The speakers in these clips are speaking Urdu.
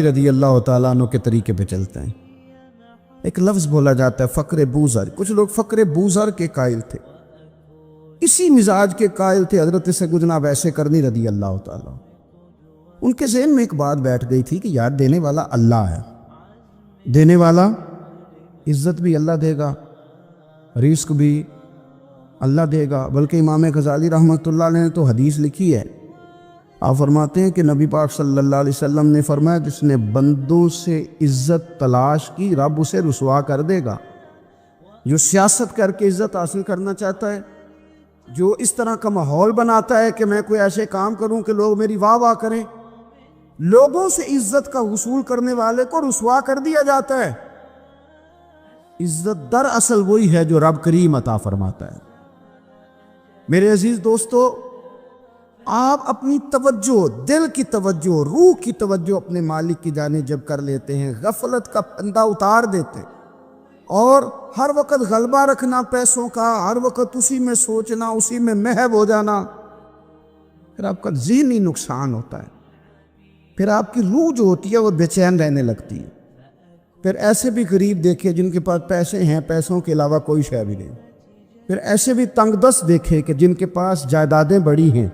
رضی اللہ تعالیٰ عنہ کے طریقے پہ چلتے ہیں۔ ایک لفظ بولا جاتا ہے فقر بوزر، کچھ لوگ فقر بوزر کے قائل تھے، اسی مزاج کے قائل تھے حضرت سیدنا ویسے کرنی رضی اللہ تعالیٰ۔ ان کے ذہن میں ایک بات بیٹھ گئی تھی کہ یار دینے والا اللہ ہے، دینے والا عزت بھی اللہ دے گا، رزق بھی اللہ دے گا، بلکہ امام غزالی رحمۃ اللہ علیہ نے تو حدیث لکھی ہے، آپ فرماتے ہیں کہ نبی پاک صلی اللہ علیہ وسلم نے فرمایا جس نے بندوں سے عزت تلاش کی رب اسے رسوا کر دے گا۔ جو سیاست کر کے عزت حاصل کرنا چاہتا ہے، جو اس طرح کا ماحول بناتا ہے کہ میں کوئی ایسے کام کروں کہ لوگ میری واہ واہ کریں، لوگوں سے عزت کا حصول کرنے والے کو رسوا کر دیا جاتا ہے۔ عزت دراصل وہی ہے جو رب کریم عطا فرماتا ہے۔ میرے عزیز دوستو، آپ اپنی توجہ، دل کی توجہ، روح کی توجہ اپنے مالک کی جانب جب کر لیتے ہیں، غفلت کا پردہ اتار دیتے اور ہر وقت غلبہ رکھنا پیسوں کا، ہر وقت اسی میں سوچنا، اسی میں محو ہو جانا، پھر آپ کا ذہنی نقصان ہوتا ہے، پھر آپ کی روح جو ہوتی ہے وہ بے چین رہنے لگتی ہے۔ پھر ایسے بھی غریب دیکھے جن کے پاس پیسے ہیں، پیسوں کے علاوہ کوئی شے بھی نہیں، پھر ایسے بھی تنگ دست دیکھے کہ جن کے پاس جائیدادیں بڑی ہیں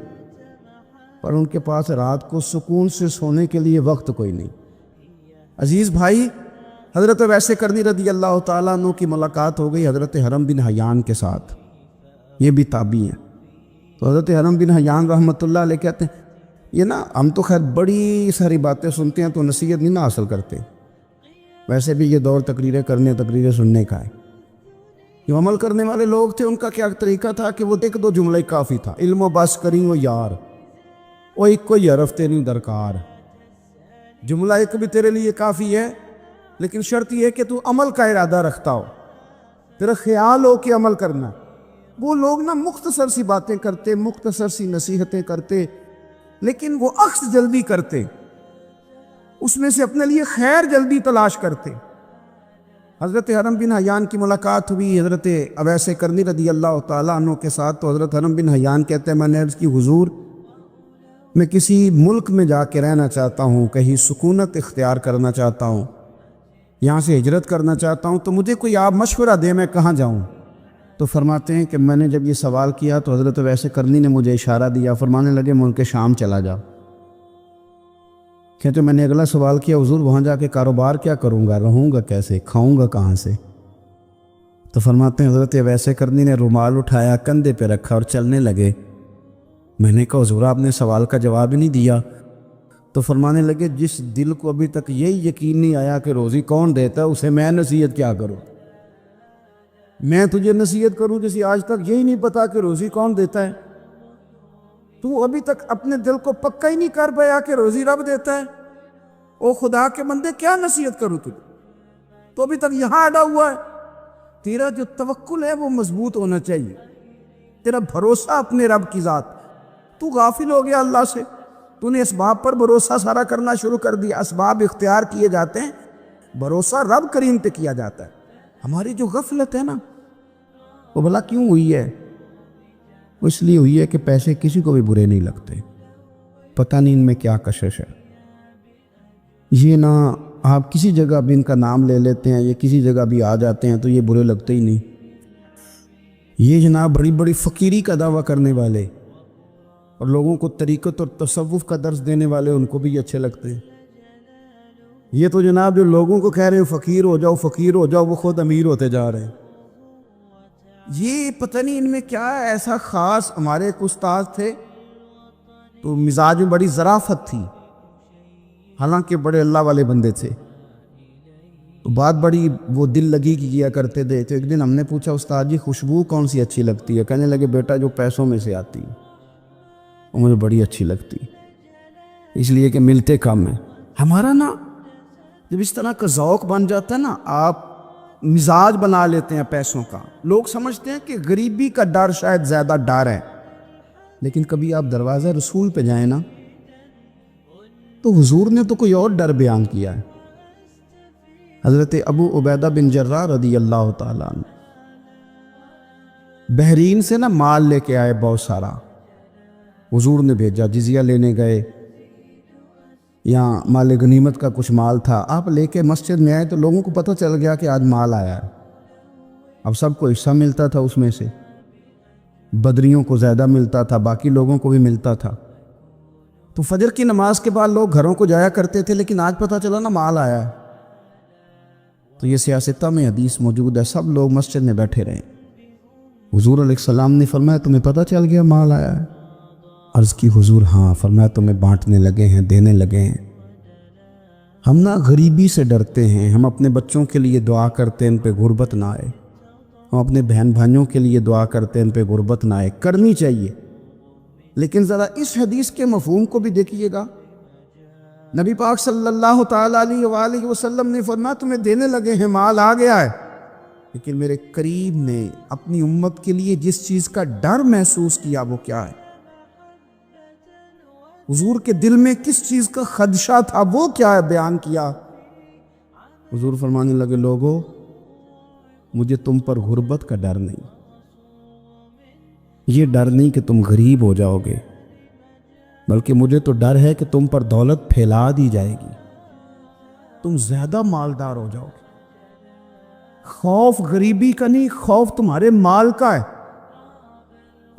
پر ان کے پاس رات کو سکون سے سونے کے لیے وقت کوئی نہیں۔ عزیز بھائی، حضرت ویسے کرنی رضی اللہ تعالیٰ عنہ کی ملاقات ہو گئی حضرت حرم بن حیان کے ساتھ، یہ بھی تابعی ہیں۔ تو حضرت حرم بن حیان رحمۃ اللہ علیہ کہتے ہیں یہ نا ہم تو خیر بڑی ساری باتیں سنتے ہیں تو نصیحت نہیں نا حاصل کرتے، ویسے بھی یہ دور تقریریں کرنے، تقریریں سننے کا ہے۔ جو عمل کرنے والے لوگ تھے ان کا کیا طریقہ تھا کہ وہ ایک دو جملہ کافی تھا، علم و بس کریں وہ یار، وہ ایک کوئی حرف تیری درکار، جملہ ایک بھی تیرے لیے کافی ہے، لیکن شرط یہ ہے کہ تو عمل کا ارادہ رکھتا ہو، تیرا خیال ہو کہ عمل کرنا۔ وہ لوگ نا مختصر سی باتیں کرتے، مختصر سی نصیحتیں کرتے، لیکن وہ عکس جلدی کرتے، اس میں سے اپنے لیے خیر جلدی تلاش کرتے۔ حضرت حرم بن حیان کی ملاقات ہوئی حضرت ویسے کرنی رضی اللہ تعالیٰ عنہ کے ساتھ، تو حضرت حرم بن حیان کہتے ہیں میں نے عرض کی حضور میں کسی ملک میں جا کے رہنا چاہتا ہوں، کہیں سکونت اختیار کرنا چاہتا ہوں، یہاں سے ہجرت کرنا چاہتا ہوں، تو مجھے کوئی آپ مشورہ دے میں کہاں جاؤں؟ تو فرماتے ہیں کہ میں نے جب یہ سوال کیا تو حضرت ویسے کرنی نے مجھے اشارہ دیا، فرمانے لگے ملک شام چلا جا۔ کہتے میں نے اگلا سوال کیا حضور وہاں جا کے کاروبار کیا کروں گا، رہوں گا کیسے، کھاؤں گا کہاں سے؟ تو فرماتے ہیں حضرت ویسے کرنی نے رومال اٹھایا، کندھے پہ رکھا اور چلنے لگے۔ میں نے کہا حضور آپ نے سوال کا جواب ہی نہیں دیا۔ تو فرمانے لگے جس دل کو ابھی تک یہی یقین نہیں آیا کہ روزی کون دیتا ہے اسے میں نصیحت کیا کروں؟ میں تجھے نصیحت کروں جیسے آج تک یہی نہیں پتا کہ روزی کون دیتا ہے؟ تو ابھی تک اپنے دل کو پکا ہی نہیں کر پایا کہ روزی رب دیتا ہے؟ او خدا کے بندے کیا نصیحت کروں تجھے، تو ابھی تک یہاں اڑا ہوا ہے۔ تیرا جو توکل ہے وہ مضبوط ہونا چاہیے، تیرا بھروسہ اپنے رب کی ذات۔ تو غافل ہو گیا اللہ سے، تو نے اسباب پر بھروسہ سارا کرنا شروع کر دیا۔ اسباب اختیار کیے جاتے ہیں، بھروسہ رب کریم پہ کیا جاتا ہے۔ ہماری جو غفلت ہے نا وہ بھلا کیوں ہوئی ہے؟ وہ اس لیے ہوئی ہے کہ پیسے کسی کو بھی برے نہیں لگتے، پتہ نہیں ان میں کیا کشش ہے۔ یہ نہ آپ کسی جگہ بھی ان کا نام لے لیتے ہیں، یہ کسی جگہ بھی آ جاتے ہیں تو یہ برے لگتے ہی نہیں۔ یہ جناب بڑی بڑی فقیری کا دعویٰ کرنے والے اور لوگوں کو طریقت اور تصوف کا درس دینے والے ان کو بھی اچھے لگتے ہیں۔ یہ تو جناب جو لوگوں کو کہہ رہے ہیں فقیر ہو جاؤ فقیر ہو جاؤ، وہ خود امیر ہوتے جا رہے ہیں۔ یہ پتہ نہیں ان میں کیا ایسا خاص۔ ہمارے ایک استاد تھے تو مزاج میں بڑی ظرافت تھی، حالانکہ بڑے اللہ والے بندے تھے، تو بات بڑی وہ دل لگی کی کیا کرتے تھے۔ تو ایک دن ہم نے پوچھا استاد جی خوشبو کون سی اچھی لگتی ہے؟ کہنے لگے بیٹا جو پیسوں میں سے آتی ہے وہ مجھے بڑی اچھی لگتی، اس لیے کہ ملتے کم ہیں۔ ہمارا نا جب اس طرح کا ذوق بن جاتا ہے نا، آپ مزاج بنا لیتے ہیں پیسوں کا، لوگ سمجھتے ہیں کہ غریبی کا ڈر شاید زیادہ ڈر ہے، لیکن کبھی آپ دروازہ رسول پہ جائیں نا تو حضور نے تو کوئی اور ڈر بیان کیا ہے۔ حضرت ابو عبیدہ بن جراح رضی اللہ تعالیٰ عنہ بحرین سے نا مال لے کے آئے بہت سارا، حضور نے بھیجا، جزیہ لینے گئے، یا مال غنیمت کا کچھ مال تھا، آپ لے کے مسجد میں آئے تو لوگوں کو پتہ چل گیا کہ آج مال آیا ہے۔ اب سب کو حصہ ملتا تھا اس میں سے، بدریوں کو زیادہ ملتا تھا، باقی لوگوں کو بھی ملتا تھا۔ تو فجر کی نماز کے بعد لوگ گھروں کو جایا کرتے تھے، لیکن آج پتہ چلا نا مال آیا ہے، تو یہ سیاستہ میں حدیث موجود ہے، سب لوگ مسجد میں بیٹھے رہے۔ حضور علیہ السلام نے فرمایا تمہیں پتہ چل گیا مال آیا ہے؟ عرض کی حضور ہاں۔ فرمایا تمہیں بانٹنے لگے ہیں، دینے لگے ہیں۔ ہم نا غریبی سے ڈرتے ہیں، ہم اپنے بچوں کے لیے دعا کرتے ہیں ان پہ غربت نہ آئے، ہم اپنے بہن بھائیوں کے لیے دعا کرتے ہیں ان پہ غربت نہ آئے، کرنی چاہیے، لیکن ذرا اس حدیث کے مفہوم کو بھی دیکھیے گا۔ نبی پاک صلی اللہ تعالیٰ علیہ وآلہ وسلم نے فرمایا تمہیں دینے لگے ہیں، مال آ گیا ہے، لیکن میرے قریب نے اپنی امت کے لیے جس چیز کا ڈر محسوس کیا وہ کیا ہے؟ حضور کے دل میں کس چیز کا خدشہ تھا وہ کیا ہے بیان کیا۔ حضور فرمانے لگے لوگو مجھے تم پر غربت کا ڈر نہیں، یہ ڈر نہیں کہ تم غریب ہو جاؤ گے، بلکہ مجھے تو ڈر ہے کہ تم پر دولت پھیلا دی جائے گی، تم زیادہ مالدار ہو جاؤ گے۔ خوف غریبی کا نہیں، خوف تمہارے مال کا ہے۔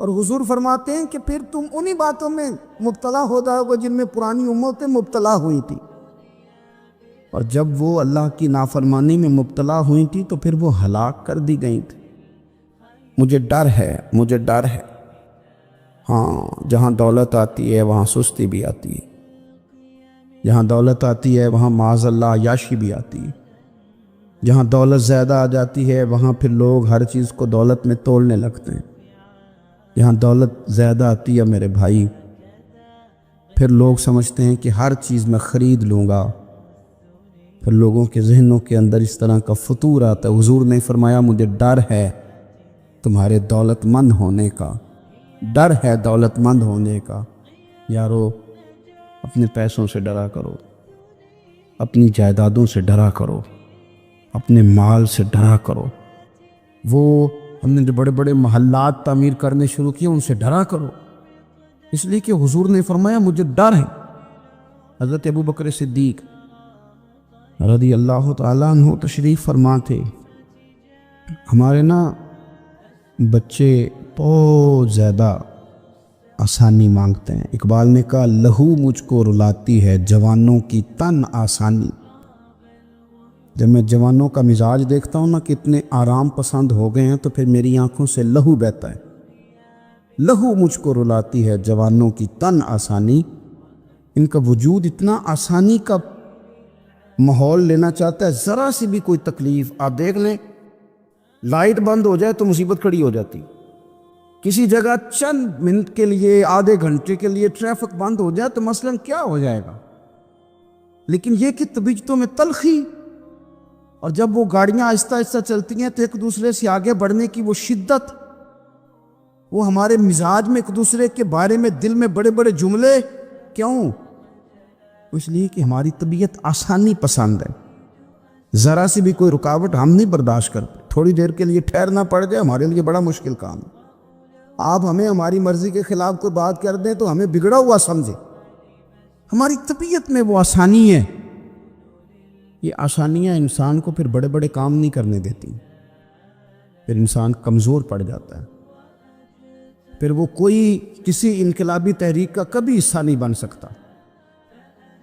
اور حضور فرماتے ہیں کہ پھر تم انہی باتوں میں مبتلا ہو جاؤ گے جن میں پرانی امتیں مبتلا ہوئی تھی، اور جب وہ اللہ کی نافرمانی میں مبتلا ہوئی تھی تو پھر وہ ہلاک کر دی گئی تھی۔ مجھے ڈر ہے، مجھے ڈر ہے۔ ہاں، جہاں دولت آتی ہے وہاں سستی بھی آتی ہے، جہاں دولت آتی ہے وہاں معاذ اللہ عیاشی بھی آتی ہے، جہاں دولت زیادہ آ جاتی ہے وہاں پھر لوگ ہر چیز کو دولت میں تولنے لگتے ہیں۔ جہاں دولت زیادہ آتی ہے میرے بھائی، پھر لوگ سمجھتے ہیں کہ ہر چیز میں خرید لوں گا، پھر لوگوں کے ذہنوں کے اندر اس طرح کا فطور آتا ہے۔ حضور نے فرمایا مجھے ڈر ہے تمہارے دولت مند ہونے کا، ڈر ہے دولت مند ہونے کا۔ یارو اپنے پیسوں سے ڈرا کرو، اپنی جائیدادوں سے ڈرا کرو، اپنے مال سے ڈرا کرو۔ وہ ہم نے جو بڑے بڑے محلات تعمیر کرنے شروع کیے ان سے ڈرا کرو، اس لیے کہ حضور نے فرمایا مجھے ڈر ہے۔ حضرت ابو بکر صدیق رضی اللہ تعالیٰ عنہ تشریف فرما تھے۔ ہمارے نا بچے بہت زیادہ آسانی مانگتے ہیں۔ اقبال نے کہا لہو مجھ کو رلاتی ہے جوانوں کی تن آسانی۔ جب میں جوانوں کا مزاج دیکھتا ہوں نا کہ اتنے آرام پسند ہو گئے ہیں تو پھر میری آنکھوں سے لہو بہتا ہے۔ لہو مجھ کو رلاتی ہے جوانوں کی تن آسانی، ان کا وجود اتنا آسانی کا ماحول لینا چاہتا ہے، ذرا سی بھی کوئی تکلیف آپ دیکھ لیں، لائٹ بند ہو جائے تو مصیبت کھڑی ہو جاتی، کسی جگہ چند منٹ کے لیے آدھے گھنٹے کے لیے ٹریفک بند ہو جائے تو مثلاً کیا ہو جائے گا، لیکن یہ کہ طبیعتوں میں تلخی، اور جب وہ گاڑیاں آہستہ آہستہ چلتی ہیں تو ایک دوسرے سے آگے بڑھنے کی وہ شدت، وہ ہمارے مزاج میں ایک دوسرے کے بارے میں دل میں بڑے بڑے جملے، کیوں؟ اس لیے کہ ہماری طبیعت آسانی پسند ہے، ذرا سی بھی کوئی رکاوٹ ہم نہیں برداشت کرتے، تھوڑی دیر کے لیے ٹھہرنا پڑ جائے ہمارے لیے بڑا مشکل کام ہے۔ آپ ہمیں ہماری مرضی کے خلاف کوئی بات کر دیں تو ہمیں بگڑا ہوا سمجھے، ہماری طبیعت میں وہ آسانی ہے۔ یہ آسانیاں انسان کو پھر بڑے بڑے کام نہیں کرنے دیتی، پھر انسان کمزور پڑ جاتا ہے، پھر وہ کوئی کسی انقلابی تحریک کا کبھی حصہ نہیں بن سکتا۔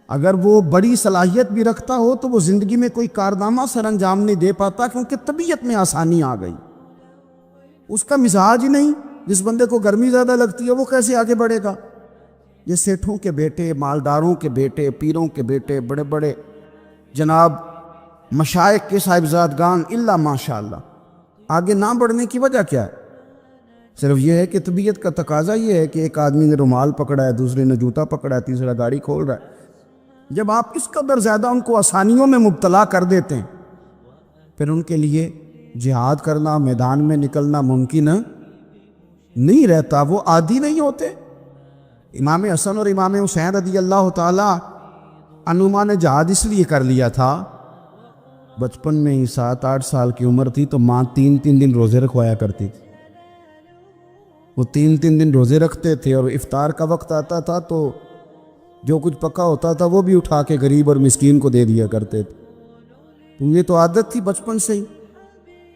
اگر وہ بڑی صلاحیت بھی رکھتا ہو تو وہ زندگی میں کوئی کارنامہ سر انجام نہیں دے پاتا، کیونکہ طبیعت میں آسانی آ گئی، اس کا مزاج ہی نہیں۔ جس بندے کو گرمی زیادہ لگتی ہے وہ کیسے آگے بڑھے گا؟ یہ سیٹھوں کے بیٹے، مالداروں کے بیٹے، پیروں کے بیٹے، بڑے بڑے جناب مشائخ کے صاحبزادگان الا ماشاء اللہ، آگے نہ بڑھنے کی وجہ کیا ہے؟ صرف یہ ہے کہ طبیعت کا تقاضا یہ ہے کہ ایک آدمی نے رومال پکڑا ہے، دوسرے نے جوتا پکڑا ہے، تیسرا گاڑی کھول رہا ہے۔ جب آپ اس قدر زیادہ ان کو آسانیوں میں مبتلا کر دیتے ہیں، پھر ان کے لیے جہاد کرنا، میدان میں نکلنا ممکن نہیں رہتا، وہ عادی نہیں ہوتے۔ امام حسن اور امام حسین رضی اللہ تعالیٰ عنہما نے جہاد اس لیے کر لیا تھا، بچپن میں ہی 7-8 سال کی عمر تھی تو ماں 3 دن روزے رکھوایا کرتی تھی، وہ 3 دن روزے رکھتے تھے، اور افطار کا وقت آتا تھا تو جو کچھ پکا ہوتا تھا وہ بھی اٹھا کے غریب اور مسکین کو دے دیا کرتے تھے۔ تو یہ تو عادت تھی بچپن سے ہی۔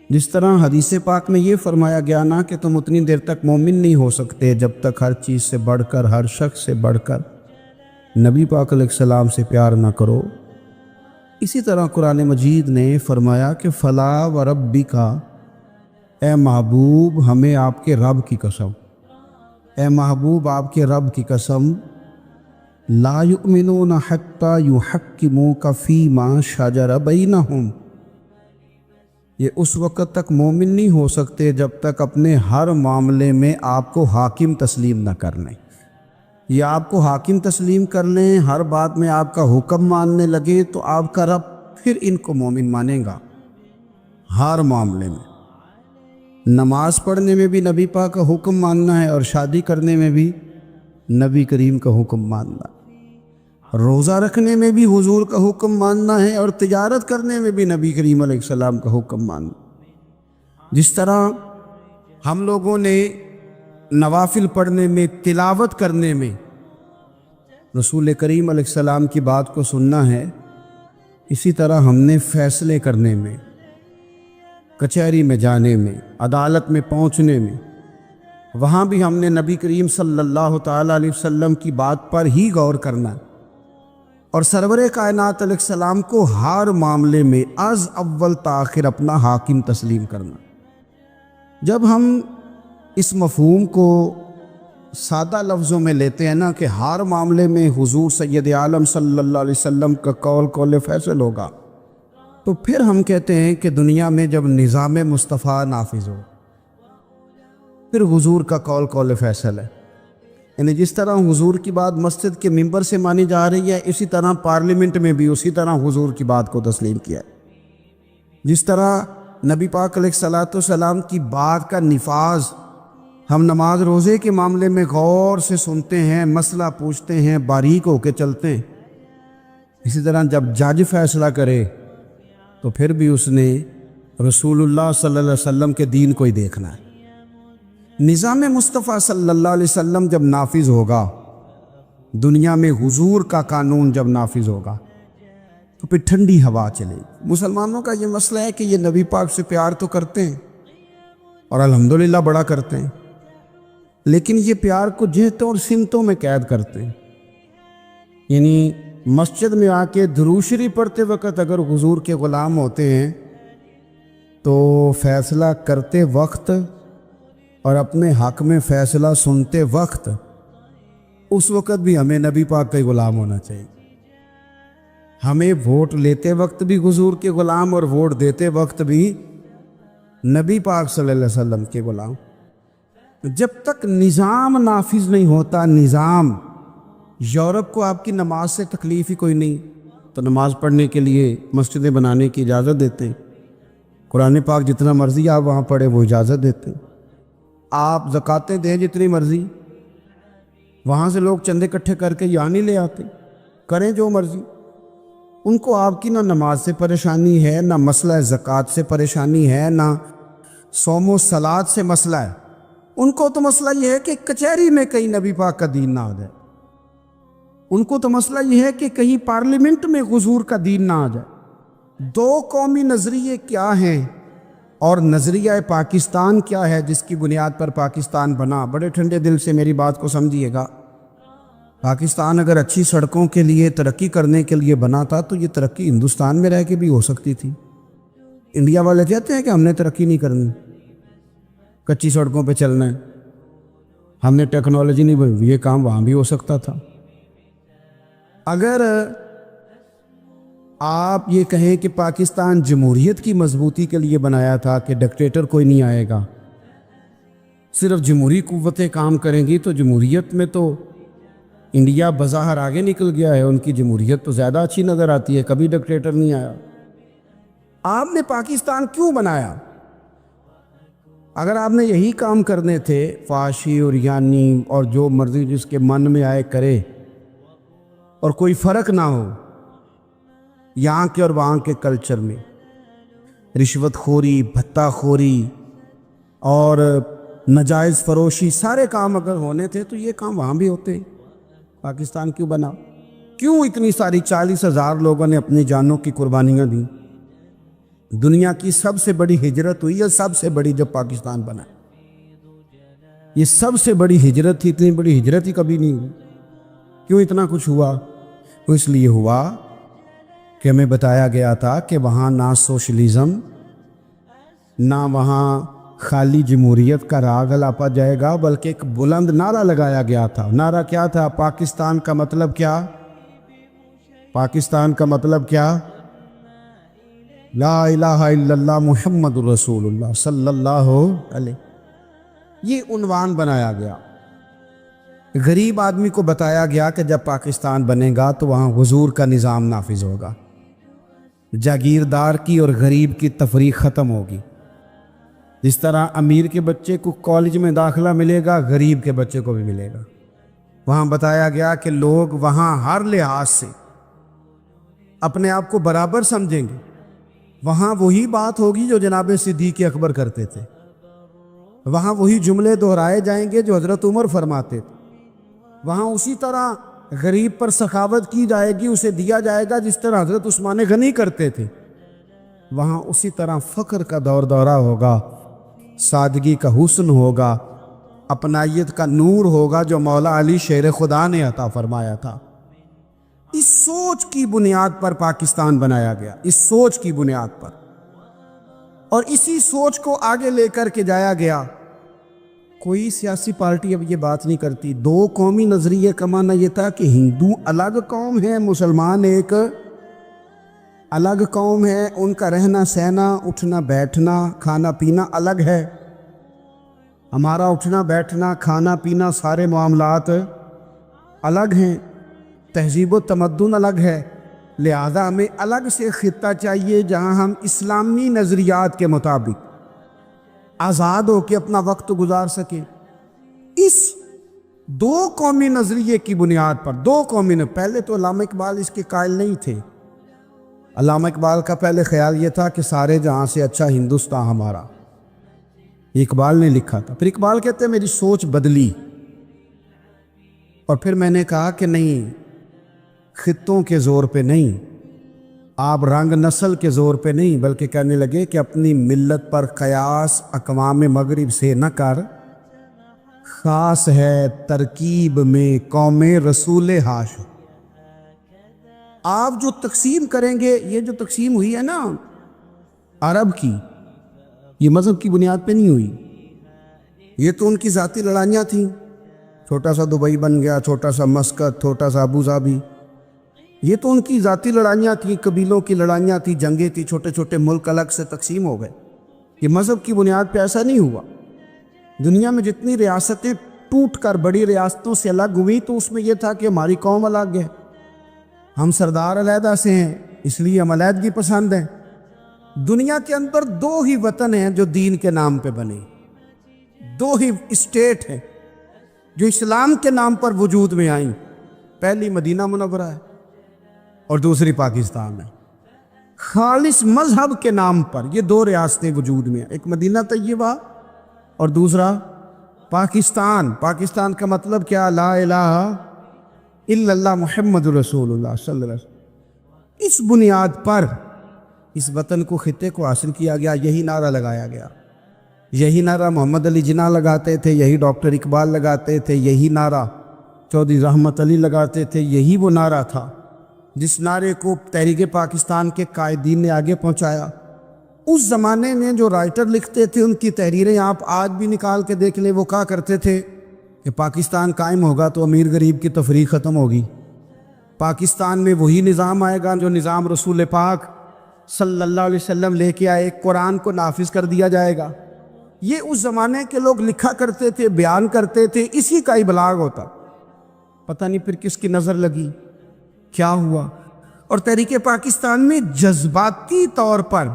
جس طرح حدیث پاک میں یہ فرمایا گیا نا کہ تم اتنی دیر تک مومن نہیں ہو سکتے جب تک ہر چیز سے بڑھ کر، ہر شخص سے بڑھ کر نبی پاک علیہ السلام سے پیار نہ کرو، اسی طرح قرآن مجید نے فرمایا کہ فلا و ربی کا، اے محبوب ہمیں آپ کے رب کی قسم، اے محبوب آپ کے رب کی قسم، لا یؤمنون حتی یحکموک فیما شجر بینہم، یہ اس وقت تک مومن نہیں ہو سکتے جب تک اپنے ہر معاملے میں آپ کو حاکم تسلیم نہ کر لیں۔ یہ آپ کو حاکم تسلیم کر لیں، ہر بات میں آپ کا حکم ماننے لگے تو آپ کا رب پھر ان کو مومن مانے گا۔ ہر معاملے میں، نماز پڑھنے میں بھی نبی پاک کا حکم ماننا ہے، اور شادی کرنے میں بھی نبی کریم کا حکم ماننا، روزہ رکھنے میں بھی حضور کا حکم ماننا ہے، اور تجارت کرنے میں بھی نبی کریم علیہ السلام کا حکم ماننا۔ جس طرح ہم لوگوں نے نوافل پڑھنے میں، تلاوت کرنے میں رسول کریم علیہ السلام کی بات کو سننا ہے، اسی طرح ہم نے فیصلے کرنے میں، کچہری میں جانے میں، عدالت میں پہنچنے میں، وہاں بھی ہم نے نبی کریم صلی اللہ تعالیٰ علیہ وسلم کی بات پر ہی غور کرنا ہے، اور سرور کائنات علیہ السلام کو ہر معاملے میں از اول تاخر اپنا حاکم تسلیم کرنا۔ جب ہم اس مفہوم کو سادہ لفظوں میں لیتے ہیں نا کہ ہر معاملے میں حضور سید عالم صلی اللہ علیہ وسلم کا قول فیصل ہوگا، تو پھر ہم کہتے ہیں کہ دنیا میں جب نظام مصطفیٰ نافذ ہو پھر حضور کا قول فیصل ہے۔ یعنی جس طرح حضور کی بات مسجد کے ممبر سے مانی جا رہی ہے، اسی طرح پارلیمنٹ میں بھی اسی طرح حضور کی بات کو تسلیم کیا ہے۔ جس طرح نبی پاک علیہ الصلوۃ والسلام کی بات کا نفاذ ہم نماز روزے کے معاملے میں غور سے سنتے ہیں، مسئلہ پوچھتے ہیں، باریک ہو کے چلتے ہیں، اسی طرح جب جج فیصلہ کرے تو پھر بھی اس نے رسول اللہ صلی اللہ علیہ وسلم کے دین کو ہی دیکھنا ہے۔ نظام مصطفیٰ صلی اللہ علیہ وسلم جب نافذ ہوگا، دنیا میں حضور کا قانون جب نافذ ہوگا، تو پھر ٹھنڈی ہوا چلے گی۔ مسلمانوں کا یہ مسئلہ ہے کہ یہ نبی پاک سے پیار تو کرتے ہیں اور الحمدللہ بڑا کرتے ہیں، لیکن یہ پیار کو جہتوں اور سمتوں میں قید کرتے ہیں۔ یعنی مسجد میں آ کے درود شریف پڑھتے وقت اگر حضور کے غلام ہوتے ہیں تو فیصلہ کرتے وقت اور اپنے حق میں فیصلہ سنتے وقت اس وقت بھی ہمیں نبی پاک کا ہی غلام ہونا چاہیے۔ ہمیں ووٹ لیتے وقت بھی حضور کے غلام اور ووٹ دیتے وقت بھی نبی پاک صلی اللہ علیہ وسلم کے غلام۔ جب تک نظام نافذ نہیں ہوتا، نظام، یورپ کو آپ کی نماز سے تکلیف ہی کوئی نہیں تو نماز پڑھنے کے لیے مسجدیں بنانے کی اجازت دیتے ہیں، قرآن پاک جتنا مرضی آپ وہاں پڑھیں وہ اجازت دیتے ہیں، آپ زکاتیں دیں جتنی مرضی، وہاں سے لوگ چندے اکٹھے کر کے یہاں نہیں لے آتے، کریں جو مرضی۔ ان کو آپ کی نہ نماز سے پریشانی ہے، نہ مسئلہ زکوٰۃ سے پریشانی ہے، نہ صوم و صلات سے مسئلہ ہے۔ ان کو تو مسئلہ یہ ہے کہ کچہری میں کہیں نبی پاک کا دین نہ آ جائے، ان کو تو مسئلہ یہ ہے کہ کہیں پارلیمنٹ میں حضور کا دین نہ آ جائے۔ دو قومی نظریے کیا ہیں اور نظریہ پاکستان کیا ہے جس کی بنیاد پر پاکستان بنا؟ بڑے ٹھنڈے دل سے میری بات کو سمجھیے گا۔ پاکستان اگر اچھی سڑکوں کے لیے، ترقی کرنے کے لیے بنا تھا تو یہ ترقی ہندوستان میں رہ کے بھی ہو سکتی تھی۔ انڈیا والے کہتے ہیں کہ ہم نے ترقی نہیں کرنی، کچی سڑکوں پہ چلنا ہے، ہم نے ٹیکنالوجی نہیں بنائی، یہ کام وہاں بھی ہو سکتا تھا۔ اگر آپ یہ کہیں کہ پاکستان جمہوریت کی مضبوطی کے لیے بنایا تھا کہ ڈکٹیٹر کوئی نہیں آئے گا، صرف جمہوری قوتیں کام کریں گی، تو جمہوریت میں تو انڈیا بظاہر آگے نکل گیا ہے، ان کی جمہوریت تو زیادہ اچھی نظر آتی ہے، کبھی ڈکٹیٹر نہیں آیا۔ آپ نے پاکستان کیوں بنایا؟ اگر آپ نے یہی کام کرنے تھے، فحاشی اور یعنی اور جو مرضی جس کے من میں آئے کرے، اور کوئی فرق نہ ہو یہاں کے اور وہاں کے کلچر میں، رشوت خوری، بھتہ خوری اور ناجائز فروشی، سارے کام اگر ہونے تھے تو یہ کام وہاں بھی ہوتے۔ پاکستان کیوں بنا؟ کیوں اتنی ساری 40,000 لوگوں نے اپنی جانوں کی قربانیاں دی؟ دنیا کی سب سے بڑی ہجرت ہوئی ہے، سب سے بڑی، جب پاکستان بنا۔ یہ سب سے بڑی ہجرت تھی، اتنی بڑی ہجرت ہی کبھی نہیں ہوئی۔ کیوں اتنا کچھ ہوا؟ وہ اس لیے ہوا کہ ہمیں بتایا گیا تھا کہ وہاں نہ سوشلزم، نہ وہاں خالی جمہوریت کا راگ الاپا جائے گا، بلکہ ایک بلند نعرہ لگایا گیا تھا۔ نعرہ کیا تھا؟ پاکستان کا مطلب کیا؟ پاکستان کا مطلب کیا؟ لا الہ الا اللہ محمد رسول اللہ صلی اللہ علیہ۔ یہ عنوان بنایا گیا۔ غریب آدمی کو بتایا گیا کہ جب پاکستان بنے گا تو وہاں حضور کا نظام نافذ ہوگا، جاگیردار کی اور غریب کی تفریق ختم ہوگی۔ جس طرح امیر کے بچے کو کالج میں داخلہ ملے گا، غریب کے بچے کو بھی ملے گا۔ وہاں بتایا گیا کہ لوگ وہاں ہر لحاظ سے اپنے آپ کو برابر سمجھیں گے۔ وہاں وہی بات ہوگی جو جناب صدیق اکبر کرتے تھے، وہاں وہی جملے دہرائے جائیں گے جو حضرت عمر فرماتے تھے، وہاں اسی طرح غریب پر سخاوت کی جائے گی، اسے دیا جائے گا جس طرح حضرت عثمان غنی کرتے تھے۔ وہاں اسی طرح فقر کا دور دورہ ہوگا، سادگی کا حسن ہوگا، اپنائیت کا نور ہوگا جو مولا علی شیر خدا نے عطا فرمایا تھا۔ اس سوچ کی بنیاد پر پاکستان بنایا گیا، اس سوچ کی بنیاد پر، اور اسی سوچ کو آگے لے کر کے جایا گیا۔ کوئی سیاسی پارٹی اب یہ بات نہیں کرتی۔ دو قومی نظریے کا معنی یہ تھا کہ ہندو الگ قوم ہے، مسلمان ایک الگ قوم ہے، ان کا رہنا سہنا، اٹھنا بیٹھنا، کھانا پینا الگ ہے، ہمارا اٹھنا بیٹھنا، کھانا پینا، سارے معاملات الگ ہیں، تہذیب و تمدن الگ ہے، لہذا ہمیں الگ سے خطہ چاہیے جہاں ہم اسلامی نظریات کے مطابق آزاد ہو کے اپنا وقت گزار سکیں۔ اس دو قومی نظریے کی بنیاد پر، دو قومی نے، پہلے تو علامہ اقبال اس کے قائل نہیں تھے۔ علامہ اقبال کا پہلے خیال یہ تھا کہ سارے جہاں سے اچھا ہندوستان ہمارا، یہ اقبال نے لکھا تھا۔ پھر اقبال کہتے ہیں میری سوچ بدلی، اور پھر میں نے کہا کہ نہیں، خطوں کے زور پہ نہیں، آپ رنگ نسل کے زور پہ نہیں، بلکہ کہنے لگے کہ اپنی ملت پر قیاس اقوام مغرب سے نہ کر، خاص ہے ترکیب میں قوم رسول ہاشم۔ آپ جو تقسیم کریں گے، یہ جو تقسیم ہوئی ہے نا عرب کی، یہ مذہب کی بنیاد پہ نہیں ہوئی، یہ تو ان کی ذاتی لڑائیاں تھیں۔ چھوٹا سا دبئی بن گیا، چھوٹا سا مسقط، چھوٹا سا ابو ظبی، یہ تو ان کی ذاتی لڑائیاں تھیں، قبیلوں کی لڑائیاں تھیں، جنگیں تھیں، چھوٹے چھوٹے ملک الگ سے تقسیم ہو گئے۔ یہ مذہب کی بنیاد پہ ایسا نہیں ہوا۔ دنیا میں جتنی ریاستیں ٹوٹ کر بڑی ریاستوں سے الگ ہوئی تو اس میں یہ تھا کہ ہماری قوم الگ ہے، ہم سردار علیحدہ سے ہیں، اس لیے ہم علیحدگی پسند ہیں۔ دنیا کے اندر دو ہی وطن ہیں جو دین کے نام پہ بنے، دو ہی اسٹیٹ ہیں جو اسلام کے نام پر وجود میں آئیں، پہلی مدینہ منورہ ہے اور دوسری پاکستان ہے۔ خالص مذہب کے نام پر یہ دو ریاستیں وجود میں ہیں، ایک مدینہ طیبہ اور دوسرا پاکستان۔ پاکستان کا مطلب کیا؟ لا الہ الا اللہ محمد رسول اللہ صلی اللہ علیہ وسلم۔ اس بنیاد پر اس وطن کو، خطے کو حاصل کیا گیا، یہی نعرہ لگایا گیا، یہی نعرہ محمد علی جناح لگاتے تھے، یہی ڈاکٹر اقبال لگاتے تھے، یہی نعرہ چودھری رحمت علی لگاتے تھے، یہی وہ نعرہ تھا جس نعرے کو تحریک پاکستان کے قائدین نے آگے پہنچایا۔ اس زمانے میں جو رائٹر لکھتے تھے، ان کی تحریریں آپ آج بھی نکال کے دیکھ لیں، وہ کہا کرتے تھے کہ پاکستان قائم ہوگا تو امیر غریب کی تفریق ختم ہوگی، پاکستان میں وہی نظام آئے گا جو نظام رسول پاک صلی اللہ علیہ وسلم لے کے آئے، قرآن کو نافذ کر دیا جائے گا۔ یہ اس زمانے کے لوگ لکھا کرتے تھے، بیان کرتے تھے، اسی کا ابلاغ ہوتا۔ پتہ نہیں پھر کس کی نظر لگی، کیا ہوا، اور تحریک پاکستان میں جذباتی طور پر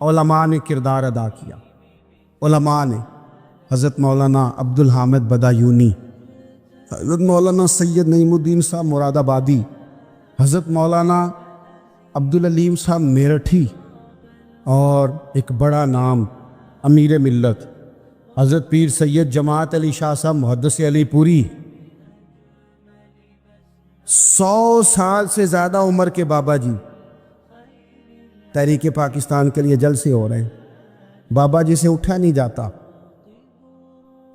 علماء نے کردار ادا کیا۔ علماء نے، حضرت مولانا عبدالحامد بدایونی، حضرت مولانا سید نعیم الدین صاحب مراد آبادی، حضرت مولانا عبدالعلیم صاحب میرٹھی، اور ایک بڑا نام امیر ملت حضرت پیر سید جماعت علی شاہ صاحب محدث علی پوری، 100 سال سے زیادہ عمر کے بابا جی تحریک پاکستان کے لیے جلسے ہو رہے ہیں، بابا جی سے اٹھا نہیں جاتا،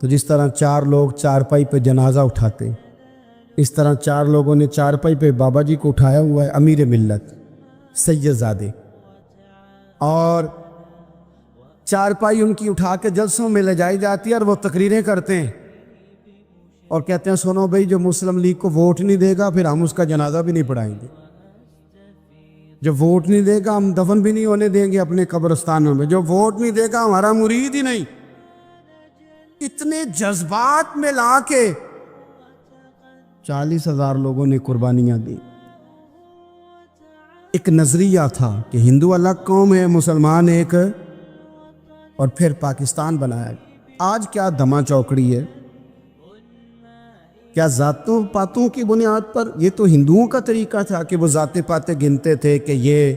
تو جس طرح 4 لوگ چارپائی پہ جنازہ اٹھاتے، اس طرح 4 لوگوں نے چارپائی پہ بابا جی کو اٹھایا ہوا ہے، امیر ملت سید زادے، اور چارپائی ان کی اٹھا کے جلسوں میں لے جائی جاتی ہے اور وہ تقریریں کرتے ہیں اور کہتے ہیں سنو بھائی، جو مسلم لیگ کو ووٹ نہیں دے گا پھر ہم اس کا جنازہ بھی نہیں پڑھائیں گے، جو ووٹ نہیں دے گا ہم دفن بھی نہیں ہونے دیں گے اپنے قبرستانوں میں، جو ووٹ نہیں دے گا ہمارا مرید ہی نہیں۔ اتنے جذبات میں لا کے 40,000 لوگوں نے قربانیاں دی۔ ایک نظریہ تھا کہ ہندو الگ قوم ہے، مسلمان ایک، اور پھر پاکستان بنایا۔ آج کیا دھما چوکڑی ہے، کیا ذاتوں پاتوں کی بنیاد پر؟ یہ تو ہندوؤں کا طریقہ تھا کہ وہ ذاتیں پاتیں گنتے تھے کہ یہ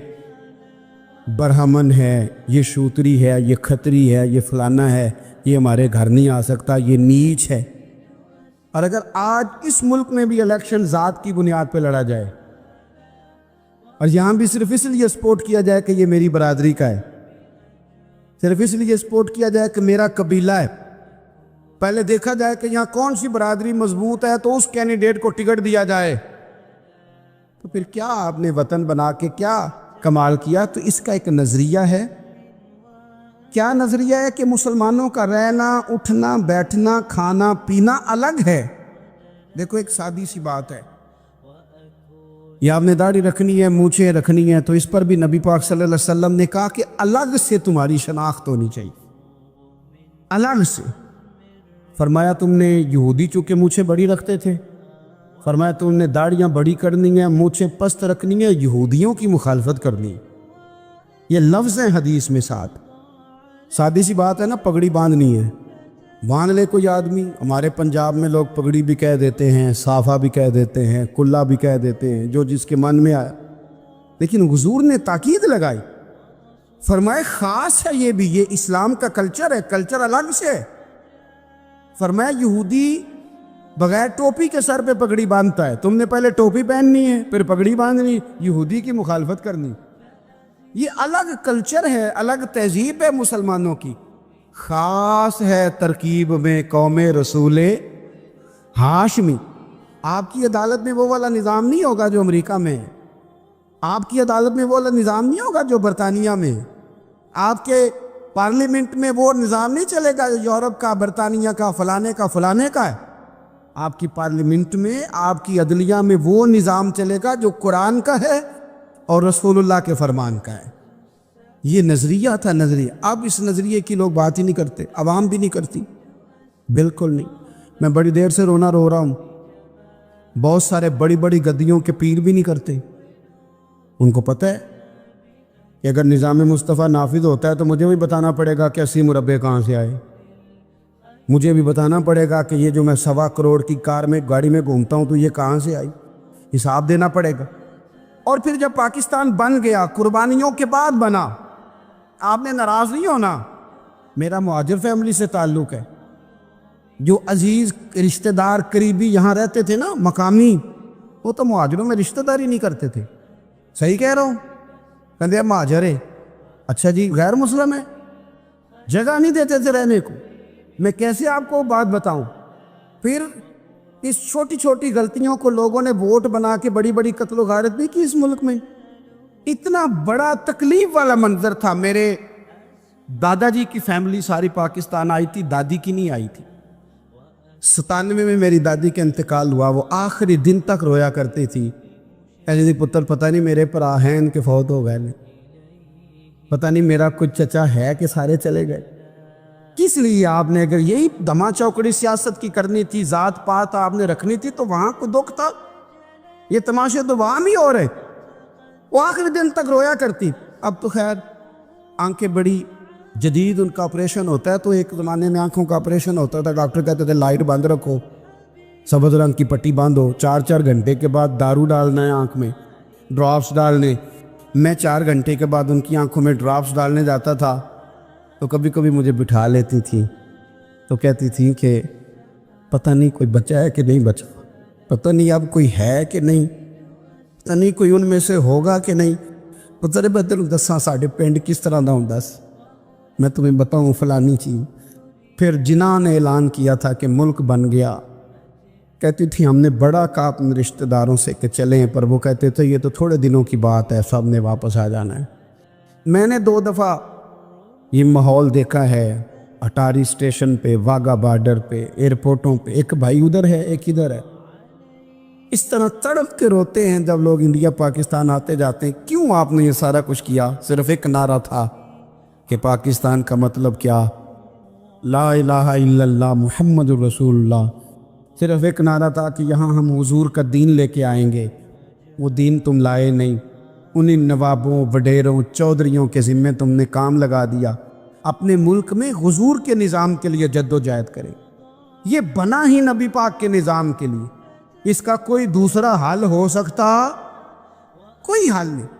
برہمن ہے، یہ شوتری ہے، یہ کھتری ہے، یہ فلانا ہے، یہ ہمارے گھر نہیں آ سکتا، یہ نیچ ہے۔ اور اگر آج اس ملک میں بھی الیکشن ذات کی بنیاد پہ لڑا جائے اور یہاں بھی صرف اس لیے سپورٹ کیا جائے کہ یہ میری برادری کا ہے، صرف اس لیے سپورٹ کیا جائے کہ میرا قبیلہ ہے، پہلے دیکھا جائے کہ یہاں کون سی برادری مضبوط ہے تو اس کینڈیڈیٹ کو ٹکٹ دیا جائے، تو پھر کیا آپ نے وطن بنا کے کیا کمال کیا؟ تو اس کا ایک نظریہ ہے۔ کیا نظریہ ہے؟ کہ مسلمانوں کا رہنا، اٹھنا، بیٹھنا، کھانا پینا الگ ہے۔ دیکھو ایک سادی سی بات ہے، یا آپ نے داڑھی رکھنی ہے، مونچھیں رکھنی ہے، تو اس پر بھی نبی پاک صلی اللہ علیہ وسلم نے کہا کہ الگ سے تمہاری شناخت ہونی چاہیے، الگ سے۔ فرمایا تم نے یہودی چونکہ مونچھیں بڑی رکھتے تھے، فرمایا تم نے داڑھیاں بڑی کرنی ہیں، مونچھیں پست رکھنی ہیں، یہودیوں کی مخالفت کرنی ہے۔ یہ لفظ ہیں حدیث میں ساتھ۔ سادی سی بات ہے نا، پگڑی باندھنی ہے، باندھ لے کوئی آدمی۔ ہمارے پنجاب میں لوگ پگڑی بھی کہہ دیتے ہیں، صافہ بھی کہہ دیتے ہیں، کلہ بھی کہہ دیتے ہیں، جو جس کے من میں آیا، لیکن حضور نے تاکید لگائی، فرمائے خاص ہے یہ بھی، یہ اسلام کا کلچر ہے، کلچر الگ سے ہے۔ فرمایا یہودی بغیر ٹوپی کے سر پہ پگڑی باندھتا ہے، تم نے پہلے ٹوپی پہننی ہے پھر پگڑی باندھنی، یہودی کی مخالفت کرنی۔ یہ الگ کلچر ہے، الگ تہذیب ہے مسلمانوں کی، خاص ہے ترکیب میں قوم رسول ہاشمی۔ آپ کی عدالت میں وہ والا نظام نہیں ہوگا جو امریکہ میں ہے، آپ کی عدالت میں وہ والا نظام نہیں ہوگا جو برطانیہ میں ہے، آپ کے پارلیمنٹ میں وہ نظام نہیں چلے گا جو یورپ کا، برطانیہ کا، فلانے کا ہے۔ آپ کی پارلیمنٹ میں، آپ کی عدلیہ میں وہ نظام چلے گا جو قرآن کا ہے اور رسول اللہ کے فرمان کا ہے۔ یہ نظریہ تھا، نظریہ۔ اب اس نظریے کی لوگ بات ہی نہیں کرتے، عوام بھی نہیں کرتی، بالکل نہیں۔ میں بڑی دیر سے رونا رو رہا ہوں، بہت سارے بڑی بڑی گدیوں کے پیر بھی نہیں کرتے۔ ان کو پتہ ہے کہ اگر نظام مصطفیٰ نافذ ہوتا ہے تو مجھے بھی بتانا پڑے گا کہ 80 مربع کہاں سے آئے، مجھے بھی بتانا پڑے گا کہ یہ جو میں 1.25 کروڑ کی کار میں، گاڑی میں گھومتا ہوں تو یہ کہاں سے آئی، حساب دینا پڑے گا۔ اور پھر جب پاکستان بن گیا، قربانیوں کے بعد بنا، آپ نے ناراض نہیں ہونا، میرا مہاجر فیملی سے تعلق ہے، جو عزیز رشتہ دار قریبی یہاں رہتے تھے نا، مقامی، وہ تو مہاجروں میں رشتہ داری نہیں کرتے تھے۔ صحیح کہہ رہا ہوں؟ کہتے ہیں مہاجر ہے، اچھا جی غیر مسلم ہے، جگہ نہیں دیتے تھے رہنے کو۔ میں کیسے آپ کو بات بتاؤں؟ پھر اس چھوٹی چھوٹی غلطیوں کو لوگوں نے ووٹ بنا کے بڑی بڑی قتل و غارت بھی کی اس ملک میں۔ اتنا بڑا تکلیف والا منظر تھا۔ میرے دادا جی کی فیملی ساری پاکستان آئی تھی، دادی کی نہیں آئی تھی۔ 97 میں میری دادی کا انتقال ہوا، وہ آخری دن تک رویا کرتی تھی، ایسے جی پتر پتہ نہیں میرے پرا ہیں ان کے فوت ہو گئے، پتہ نہیں میرا کچھ چچا ہے کہ سارے چلے گئے۔ کس لیے آپ نے، اگر یہی دھما چوکڑی سیاست کی کرنی تھی، ذات پات آپ نے رکھنی تھی، تو وہاں کو دکھ تھا۔ یہ تماشے تو وہاں بھی ہو رہے، وہ آخری دن تک رویا کرتی۔ اب تو خیر آنکھیں بڑی جدید ان کا آپریشن ہوتا ہے، تو ایک زمانے میں آنکھوں کا آپریشن ہوتا تھا، ڈاکٹر کہتے تھے لائٹ بند رکھو، سبز رنگ کی پٹی باندھو، 4 گھنٹے کے بعد دارو ڈالنا ہے آنکھ میں، ڈراپس ڈالنے۔ میں 4 گھنٹے کے بعد ان کی آنکھوں میں ڈراپس ڈالنے جاتا تھا، تو کبھی کبھی مجھے بٹھا لیتی تھی، تو کہتی تھی کہ پتہ نہیں کوئی بچا ہے کہ نہیں بچا، پتہ نہیں اب کوئی ہے کہ نہیں، پتہ نہیں کوئی ان میں سے ہوگا کہ نہیں۔ پتہ نہیں میں تینوں دساں ساڈے پنڈ کس طرح دا ہوندا سی، میں تمہیں بتاؤں فلانی چیز۔ پھر جناح نے اعلان کیا تھا کہ ملک بن گیا، کہتی تھی ہم نے بڑا کہا اپنے رشتہ داروں سے کہ چلیں، پر وہ کہتے تھے یہ تو تھوڑے دنوں کی بات ہے، سب نے واپس آ جانا ہے۔ میں نے 2 دفعہ یہ ماحول دیکھا ہے، اٹاری اسٹیشن پہ، واگا بارڈر پہ، ایئرپورٹوں پہ، ایک بھائی ادھر ہے ایک ادھر ہے، اس طرح تڑپ کے روتے ہیں جب لوگ انڈیا پاکستان آتے جاتے ہیں۔ کیوں آپ نے یہ سارا کچھ کیا؟ صرف ایک نعرہ تھا کہ پاکستان کا مطلب کیا، لا الہ الا اللہ محمد الرسول اللہ۔ صرف ایک نعرہ تھا کہ یہاں ہم حضور کا دین لے کے آئیں گے، وہ دین تم لائے نہیں، انہیں نوابوں، وڈیروں، چودھریوں کے ذمے تم نے کام لگا دیا۔ اپنے ملک میں حضور کے نظام کے لیے جد و جہد کریں، یہ بنا ہی نبی پاک کے نظام کے لیے، اس کا کوئی دوسرا حل ہو سکتا؟ کوئی حل نہیں۔